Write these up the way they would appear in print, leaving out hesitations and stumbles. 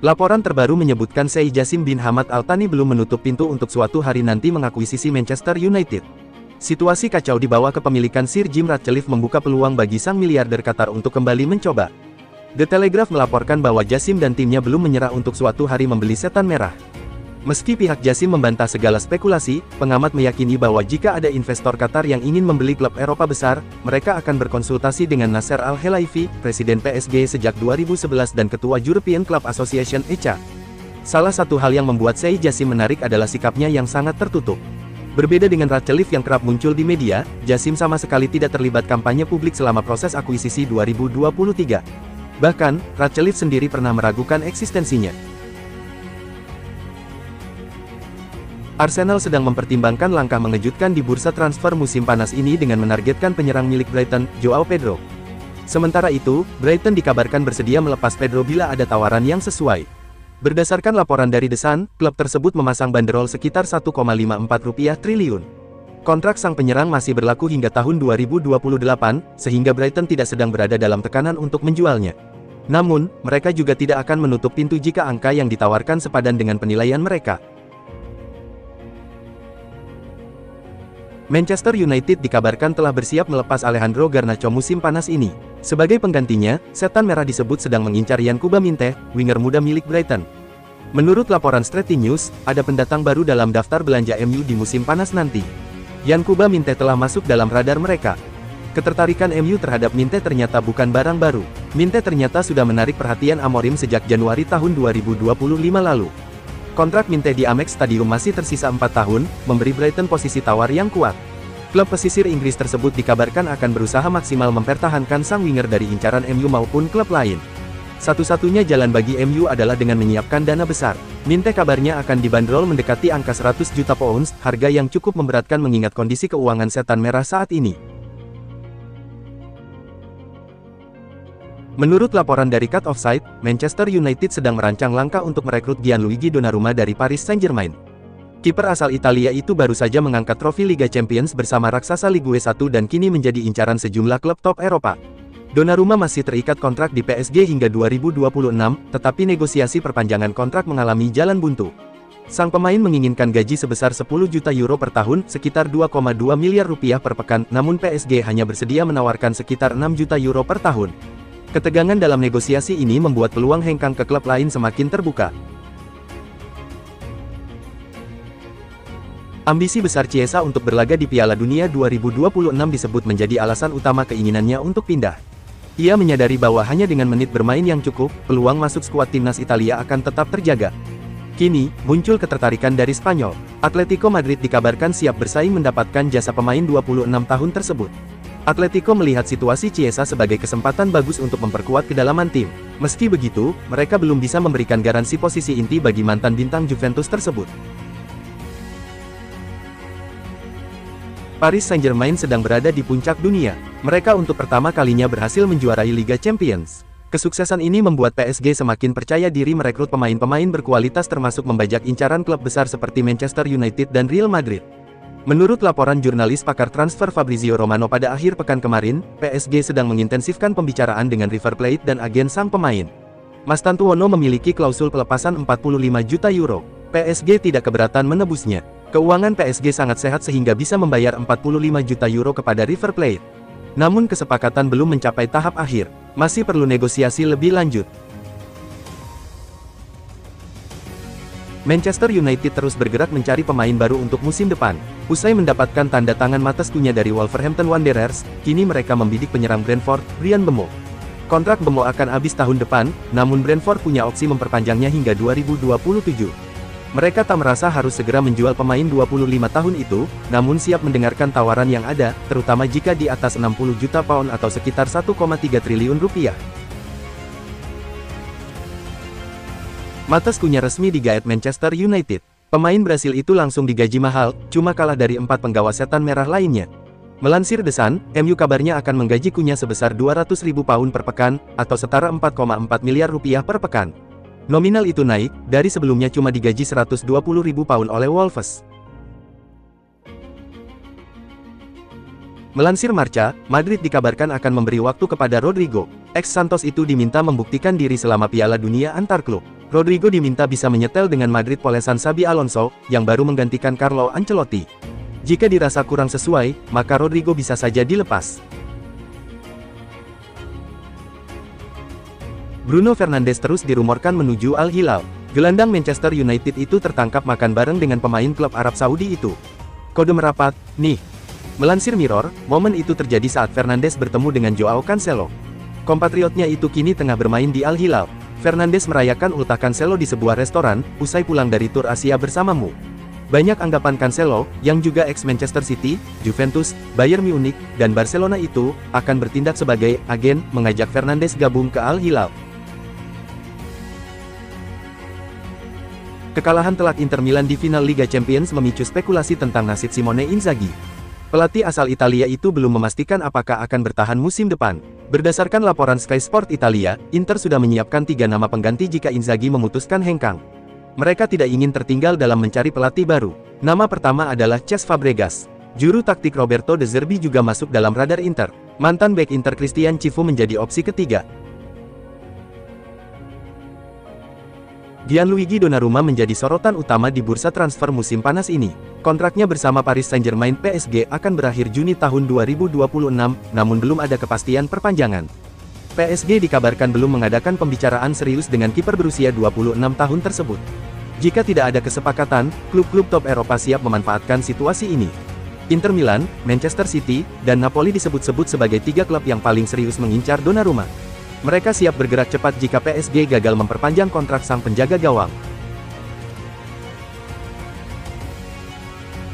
Laporan terbaru menyebutkan Sheikh Jassim bin Hamad Al Thani belum menutup pintu untuk suatu hari nanti mengakuisisi Manchester United. Situasi kacau di bawah kepemilikan Sir Jim Ratcliffe membuka peluang bagi sang miliarder Qatar untuk kembali mencoba. The Telegraph melaporkan bahwa Jassim dan timnya belum menyerah untuk suatu hari membeli setan merah. Meski pihak Jassim membantah segala spekulasi, pengamat meyakini bahwa jika ada investor Qatar yang ingin membeli klub Eropa besar, mereka akan berkonsultasi dengan Nasser Al-Khelaifi, presiden PSG sejak 2011 dan ketua European Club Association (ECA). Salah satu hal yang membuat Sheikh Jassim menarik adalah sikapnya yang sangat tertutup. Berbeda dengan Ratcliffe yang kerap muncul di media, Jassim sama sekali tidak terlibat kampanye publik selama proses akuisisi 2023. Bahkan, Ratcliffe sendiri pernah meragukan eksistensinya. Arsenal sedang mempertimbangkan langkah mengejutkan di bursa transfer musim panas ini dengan menargetkan penyerang milik Brighton, Joao Pedro. Sementara itu, Brighton dikabarkan bersedia melepas Pedro bila ada tawaran yang sesuai. Berdasarkan laporan dari The Sun, klub tersebut memasang banderol sekitar 1,54 triliun. Kontrak sang penyerang masih berlaku hingga tahun 2028, sehingga Brighton tidak sedang berada dalam tekanan untuk menjualnya. Namun, mereka juga tidak akan menutup pintu jika angka yang ditawarkan sepadan dengan penilaian mereka. Manchester United dikabarkan telah bersiap melepas Alejandro Garnacho musim panas ini. Sebagai penggantinya, setan merah disebut sedang mengincar Yankuba Minteh, winger muda milik Brighton. Menurut laporan Strati News, ada pendatang baru dalam daftar belanja MU di musim panas nanti. Yankuba Minteh telah masuk dalam radar mereka. Ketertarikan MU terhadap Minteh ternyata bukan barang baru. Minteh ternyata sudah menarik perhatian Amorim sejak Januari tahun 2025 lalu. Kontrak Minteh di Amex Stadium masih tersisa 4 tahun, memberi Brighton posisi tawar yang kuat. Klub pesisir Inggris tersebut dikabarkan akan berusaha maksimal mempertahankan sang winger dari incaran MU maupun klub lain. Satu-satunya jalan bagi MU adalah dengan menyiapkan dana besar. Minteh kabarnya akan dibanderol mendekati angka 100 juta pounds, harga yang cukup memberatkan mengingat kondisi keuangan setan merah saat ini. Menurut laporan dari Cut Offside, Manchester United sedang merancang langkah untuk merekrut Gianluigi Donnarumma dari Paris Saint-Germain. Kiper asal Italia itu baru saja mengangkat trofi Liga Champions bersama raksasa Ligue 1 dan kini menjadi incaran sejumlah klub top Eropa. Donnarumma masih terikat kontrak di PSG hingga 2026, tetapi negosiasi perpanjangan kontrak mengalami jalan buntu. Sang pemain menginginkan gaji sebesar 10 juta euro per tahun, sekitar 2,2 miliar rupiah per pekan, namun PSG hanya bersedia menawarkan sekitar 6 juta euro per tahun. Ketegangan dalam negosiasi ini membuat peluang hengkang ke klub lain semakin terbuka. Ambisi besar Chiesa untuk berlaga di Piala Dunia 2026 disebut menjadi alasan utama keinginannya untuk pindah. Ia menyadari bahwa hanya dengan menit bermain yang cukup, peluang masuk skuad timnas Italia akan tetap terjaga. Kini, muncul ketertarikan dari Spanyol. Atletico Madrid dikabarkan siap bersaing mendapatkan jasa pemain 26 tahun tersebut. Atletico melihat situasi Chiesa sebagai kesempatan bagus untuk memperkuat kedalaman tim. Meski begitu, mereka belum bisa memberikan garansi posisi inti bagi mantan bintang Juventus tersebut. Paris Saint-Germain sedang berada di puncak dunia. Mereka untuk pertama kalinya berhasil menjuarai Liga Champions. Kesuksesan ini membuat PSG semakin percaya diri merekrut pemain-pemain berkualitas termasuk membajak incaran klub besar seperti Manchester United dan Real Madrid. Menurut laporan jurnalis pakar transfer Fabrizio Romano pada akhir pekan kemarin, PSG sedang mengintensifkan pembicaraan dengan River Plate dan agen sang pemain. Mastantuono memiliki klausul pelepasan 45 juta euro. PSG tidak keberatan menebusnya. Keuangan PSG sangat sehat sehingga bisa membayar 45 juta euro kepada River Plate. Namun kesepakatan belum mencapai tahap akhir. Masih perlu negosiasi lebih lanjut. Manchester United terus bergerak mencari pemain baru untuk musim depan. Usai mendapatkan tanda tangan Matheus Cunha dari Wolverhampton Wanderers, kini mereka membidik penyerang Brentford, Bryan Mbeumo. Kontrak Mbeumo akan habis tahun depan, namun Brentford punya opsi memperpanjangnya hingga 2027. Mereka tak merasa harus segera menjual pemain 25 tahun itu, namun siap mendengarkan tawaran yang ada, terutama jika di atas 60 juta pound atau sekitar 1,3 triliun rupiah. Matheus Cunha resmi digaet Manchester United. Pemain Brasil itu langsung digaji mahal, cuma kalah dari 4 penggawa setan merah lainnya. Melansir The Sun, MU kabarnya akan menggaji Cunha sebesar 200.000 pound per pekan, atau setara 4,4 miliar rupiah per pekan. Nominal itu naik, dari sebelumnya cuma digaji 120.000 pound oleh Wolves. Melansir Marca, Madrid dikabarkan akan memberi waktu kepada Rodrigo. Ex Santos itu diminta membuktikan diri selama Piala Dunia antar klub. Rodrigo diminta bisa menyetel dengan Madrid polesan Xabi Alonso, yang baru menggantikan Carlo Ancelotti. Jika dirasa kurang sesuai, maka Rodrigo bisa saja dilepas. Bruno Fernandes terus dirumorkan menuju Al Hilal. Gelandang Manchester United itu tertangkap makan bareng dengan pemain klub Arab Saudi itu. Kode merapat, nih. Melansir Mirror, momen itu terjadi saat Fernandes bertemu dengan Joao Cancelo. Kompatriotnya itu kini tengah bermain di Al Hilal. Fernandes merayakan ultah Cancelo di sebuah restoran, usai pulang dari tur Asia bersamamu. Banyak anggapan Cancelo, yang juga ex-Manchester City, Juventus, Bayern Munich, dan Barcelona itu, akan bertindak sebagai agen, mengajak Fernandes gabung ke Al Hilal. Kekalahan telak Inter Milan di final Liga Champions memicu spekulasi tentang nasib Simone Inzaghi. Pelatih asal Italia itu belum memastikan apakah akan bertahan musim depan. Berdasarkan laporan Sky Sport Italia, Inter sudah menyiapkan 3 nama pengganti jika Inzaghi memutuskan hengkang. Mereka tidak ingin tertinggal dalam mencari pelatih baru. Nama pertama adalah Cesc Fabregas. Juru taktik Roberto De Zerbi juga masuk dalam radar Inter. Mantan bek Inter Christian Cifu menjadi opsi ketiga. Gianluigi Donnarumma menjadi sorotan utama di bursa transfer musim panas ini. Kontraknya bersama Paris Saint-Germain PSG akan berakhir Juni tahun 2026, namun belum ada kepastian perpanjangan. PSG dikabarkan belum mengadakan pembicaraan serius dengan kiper berusia 26 tahun tersebut. Jika tidak ada kesepakatan, klub-klub top Eropa siap memanfaatkan situasi ini. Inter Milan, Manchester City, dan Napoli disebut-sebut sebagai 3 klub yang paling serius mengincar Donnarumma. Mereka siap bergerak cepat jika PSG gagal memperpanjang kontrak sang penjaga gawang.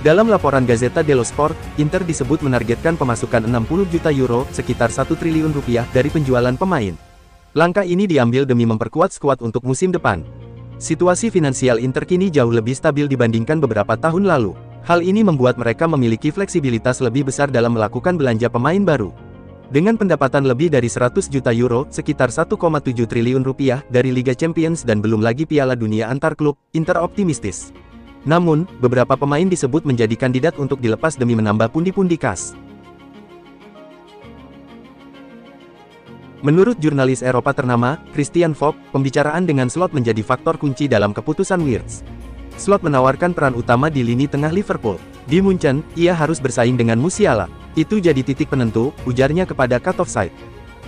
Dalam laporan Gazzetta dello Sport, Inter disebut menargetkan pemasukan 60 juta euro, sekitar 1 triliun rupiah dari penjualan pemain. Langkah ini diambil demi memperkuat skuad untuk musim depan. Situasi finansial Inter kini jauh lebih stabil dibandingkan beberapa tahun lalu. Hal ini membuat mereka memiliki fleksibilitas lebih besar dalam melakukan belanja pemain baru. Dengan pendapatan lebih dari 100 juta euro, sekitar 1,7 triliun rupiah dari Liga Champions dan belum lagi Piala Dunia antar klub, Inter optimistis. Namun, beberapa pemain disebut menjadi kandidat untuk dilepas demi menambah pundi-pundi kas. Menurut jurnalis Eropa ternama, Christian Falk, pembicaraan dengan Slot menjadi faktor kunci dalam keputusan Wirtz. Slot menawarkan peran utama di lini tengah Liverpool. Di Munchen, ia harus bersaing dengan Musiala. Itu jadi titik penentu, ujarnya kepada Cut Offside.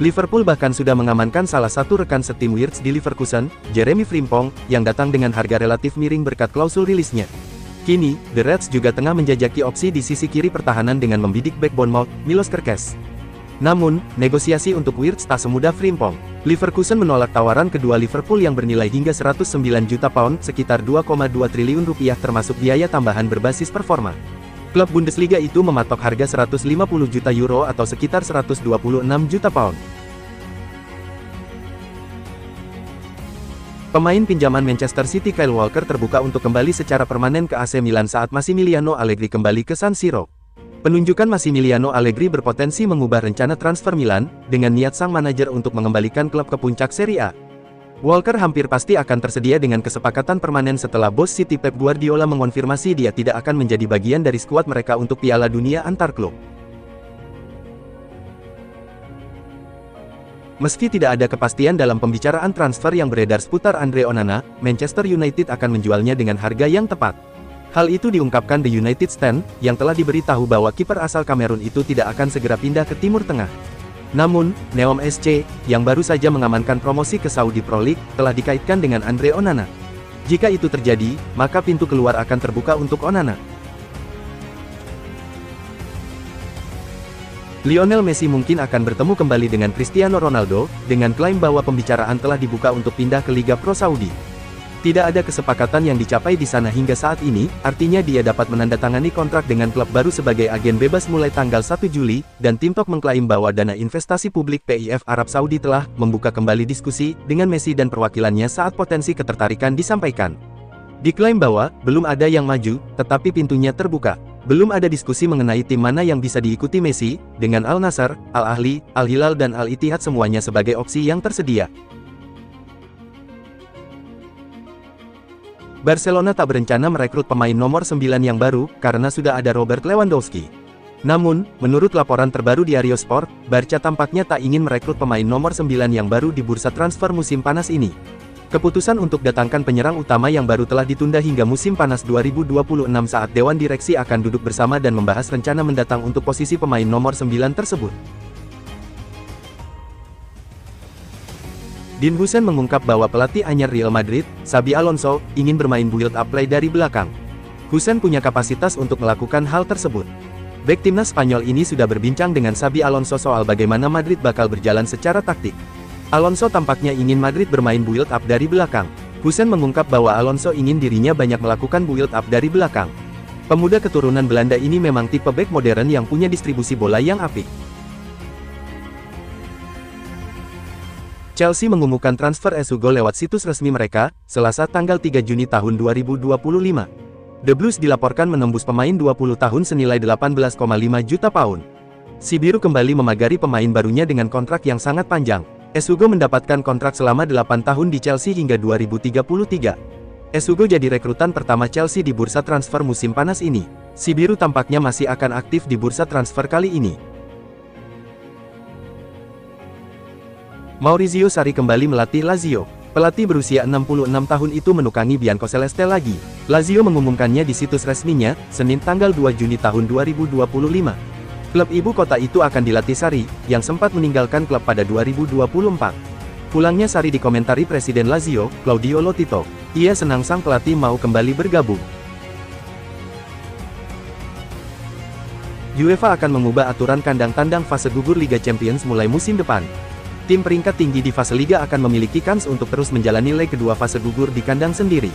Liverpool bahkan sudah mengamankan salah satu rekan setim Wirtz di Leverkusen, Jeremy Frimpong, yang datang dengan harga relatif miring berkat klausul rilisnya. Kini, The Reds juga tengah menjajaki opsi di sisi kiri pertahanan dengan membidik bek Bournemouth, Milos Kerkez. Namun, negosiasi untuk Wirtz tak semudah Frimpong. Leverkusen menolak tawaran kedua Liverpool yang bernilai hingga 109 juta pound, sekitar 2,2 triliun rupiah termasuk biaya tambahan berbasis performa. Klub Bundesliga itu mematok harga 150 juta euro atau sekitar 126 juta pound. Pemain pinjaman Manchester City Kyle Walker terbuka untuk kembali secara permanen ke AC Milan saat Massimiliano Allegri kembali ke San Siro. Penunjukan Massimiliano Allegri berpotensi mengubah rencana transfer Milan, dengan niat sang manajer untuk mengembalikan klub ke puncak Serie A. Walker hampir pasti akan tersedia dengan kesepakatan permanen setelah bos City Pep Guardiola mengonfirmasi dia tidak akan menjadi bagian dari skuad mereka untuk Piala Dunia antar klub. Meski tidak ada kepastian dalam pembicaraan transfer yang beredar seputar Andre Onana, Manchester United akan menjualnya dengan harga yang tepat. Hal itu diungkapkan The United Stand, yang telah diberitahu bahwa kiper asal Kamerun itu tidak akan segera pindah ke Timur Tengah. Namun, Neom SC, yang baru saja mengamankan promosi ke Saudi Pro League, telah dikaitkan dengan Andre Onana. Jika itu terjadi, maka pintu keluar akan terbuka untuk Onana. Lionel Messi mungkin akan bertemu kembali dengan Cristiano Ronaldo, dengan klaim bahwa pembicaraan telah dibuka untuk pindah ke Liga Pro Saudi. Tidak ada kesepakatan yang dicapai di sana hingga saat ini, artinya dia dapat menandatangani kontrak dengan klub baru sebagai agen bebas mulai tanggal 1 Juli, dan Tim Talk mengklaim bahwa dana investasi publik PIF Arab Saudi telah membuka kembali diskusi dengan Messi dan perwakilannya saat potensi ketertarikan disampaikan. Diklaim bahwa belum ada yang maju, tetapi pintunya terbuka. Belum ada diskusi mengenai tim mana yang bisa diikuti Messi, dengan Al Nassr, Al Ahly, Al Hilal dan Al Ittihad semuanya sebagai opsi yang tersedia. Barcelona tak berencana merekrut pemain nomor 9 yang baru, karena sudah ada Robert Lewandowski. Namun, menurut laporan terbaru Diario Sport, Barca tampaknya tak ingin merekrut pemain nomor 9 yang baru di bursa transfer musim panas ini. Keputusan untuk datangkan penyerang utama yang baru telah ditunda hingga musim panas 2026 saat Dewan Direksi akan duduk bersama dan membahas rencana mendatang untuk posisi pemain nomor 9 tersebut. Dean Huijsen mengungkap bahwa pelatih anyar Real Madrid, Xabi Alonso, ingin bermain build-up play dari belakang. Huijsen punya kapasitas untuk melakukan hal tersebut. Bek timnas Spanyol ini sudah berbincang dengan Xabi Alonso soal bagaimana Madrid bakal berjalan secara taktik. Alonso tampaknya ingin Madrid bermain build up dari belakang. Huijsen mengungkap bahwa Alonso ingin dirinya banyak melakukan build up dari belakang. Pemuda keturunan Belanda ini memang tipe bek modern yang punya distribusi bola yang apik. Chelsea mengumumkan transfer Hugo lewat situs resmi mereka, Selasa tanggal 3 Juni tahun 2025. The Blues dilaporkan menembus pemain 20 tahun senilai 18,5 juta pound. Si biru kembali memagari pemain barunya dengan kontrak yang sangat panjang. Hugo mendapatkan kontrak selama 8 tahun di Chelsea hingga 2033. Hugo jadi rekrutan pertama Chelsea di bursa transfer musim panas ini. Si biru tampaknya masih akan aktif di bursa transfer kali ini. Maurizio Sarri kembali melatih Lazio. Pelatih berusia 66 tahun itu menukangi Biancoceleste lagi. Lazio mengumumkannya di situs resminya, Senin tanggal 2 Juni tahun 2025. Klub ibu kota itu akan dilatih Sarri, yang sempat meninggalkan klub pada 2024. Pulangnya Sarri dikomentari Presiden Lazio, Claudio Lotito. Ia senang sang pelatih mau kembali bergabung. UEFA akan mengubah aturan kandang tandang fase gugur Liga Champions mulai musim depan. Tim peringkat tinggi di fase Liga akan memiliki kans untuk terus menjalani leg kedua fase gugur di kandang sendiri.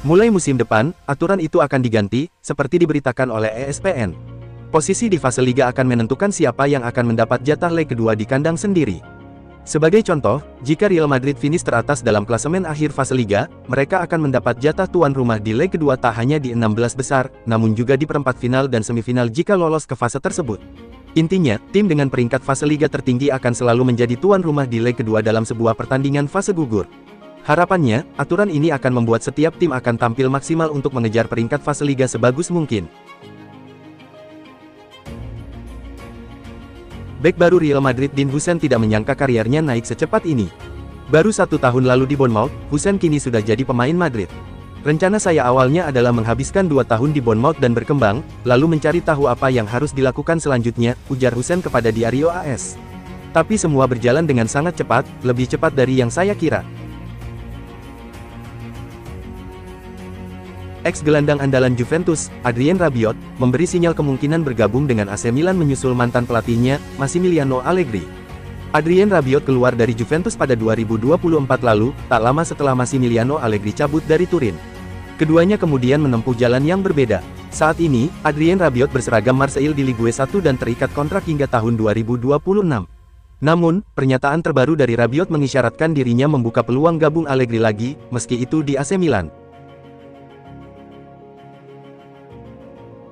Mulai musim depan, aturan itu akan diganti, seperti diberitakan oleh ESPN. Posisi di fase Liga akan menentukan siapa yang akan mendapat jatah leg kedua di kandang sendiri. Sebagai contoh, jika Real Madrid finish teratas dalam klasemen akhir fase Liga, mereka akan mendapat jatah tuan rumah di leg kedua tak hanya di 16 besar, namun juga di perempat final dan semifinal jika lolos ke fase tersebut. Intinya, tim dengan peringkat fase Liga tertinggi akan selalu menjadi tuan rumah di leg kedua dalam sebuah pertandingan fase gugur. Harapannya, aturan ini akan membuat setiap tim akan tampil maksimal untuk mengejar peringkat fase Liga sebagus mungkin. Bek baru Real Madrid Dean Huijsen tidak menyangka karirnya naik secepat ini. Baru 1 tahun lalu di Bournemouth, Huijsen kini sudah jadi pemain Madrid. Rencana saya awalnya adalah menghabiskan 2 tahun di Bournemouth dan berkembang, lalu mencari tahu apa yang harus dilakukan selanjutnya, ujar Huijsen kepada Diario AS. Tapi semua berjalan dengan sangat cepat, lebih cepat dari yang saya kira. Ex-gelandang andalan Juventus, Adrien Rabiot, memberi sinyal kemungkinan bergabung dengan AC Milan menyusul mantan pelatihnya, Massimiliano Allegri. Adrien Rabiot keluar dari Juventus pada 2024 lalu, tak lama setelah Massimiliano Allegri cabut dari Turin. Keduanya kemudian menempuh jalan yang berbeda. Saat ini, Adrien Rabiot berseragam Marseille di Ligue 1 dan terikat kontrak hingga tahun 2026. Namun, pernyataan terbaru dari Rabiot mengisyaratkan dirinya membuka peluang gabung Allegri lagi, meski itu di AC Milan.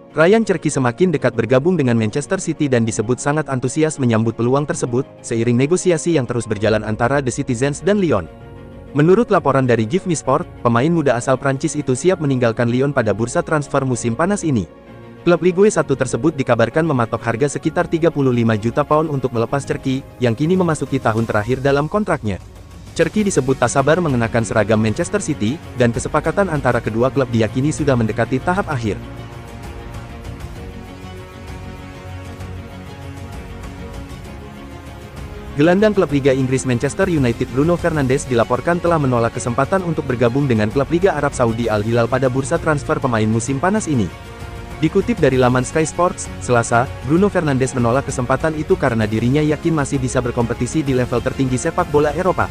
Ryan Cherki semakin dekat bergabung dengan Manchester City dan disebut sangat antusias menyambut peluang tersebut, seiring negosiasi yang terus berjalan antara The Citizens dan Lyon. Menurut laporan dari Give Me Sport, pemain muda asal Prancis itu siap meninggalkan Lyon pada bursa transfer musim panas ini. Klub Ligue 1 tersebut dikabarkan mematok harga sekitar 35 juta pound untuk melepas Cherki, yang kini memasuki tahun terakhir dalam kontraknya. Cherki disebut tak sabar mengenakan seragam Manchester City, dan kesepakatan antara kedua klub diyakini sudah mendekati tahap akhir. Gelandang klub Liga Inggris Manchester United Bruno Fernandes dilaporkan telah menolak kesempatan untuk bergabung dengan klub Liga Arab Saudi Al Hilal pada bursa transfer pemain musim panas ini. Dikutip dari laman Sky Sports, Selasa, Bruno Fernandes menolak kesempatan itu karena dirinya yakin masih bisa berkompetisi di level tertinggi sepak bola Eropa.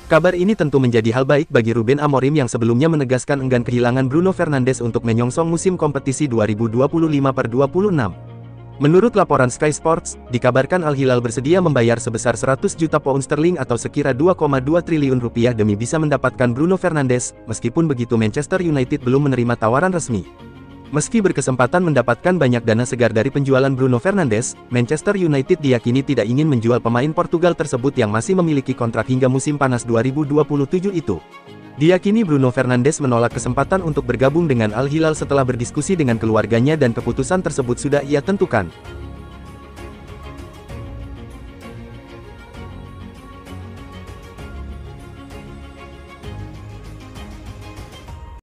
Kabar ini tentu menjadi hal baik bagi Ruben Amorim yang sebelumnya menegaskan enggan kehilangan Bruno Fernandes untuk menyongsong musim kompetisi 2025/26. Menurut laporan Sky Sports, dikabarkan Al Hilal bersedia membayar sebesar 100 juta pound sterling atau sekira 2,2 triliun rupiah demi bisa mendapatkan Bruno Fernandes, meskipun begitu Manchester United belum menerima tawaran resmi. Meski berkesempatan mendapatkan banyak dana segar dari penjualan Bruno Fernandes, Manchester United diyakini tidak ingin menjual pemain Portugal tersebut yang masih memiliki kontrak hingga musim panas 2027 itu. Diyakini Bruno Fernandes menolak kesempatan untuk bergabung dengan Al Hilal setelah berdiskusi dengan keluarganya dan keputusan tersebut sudah ia tentukan.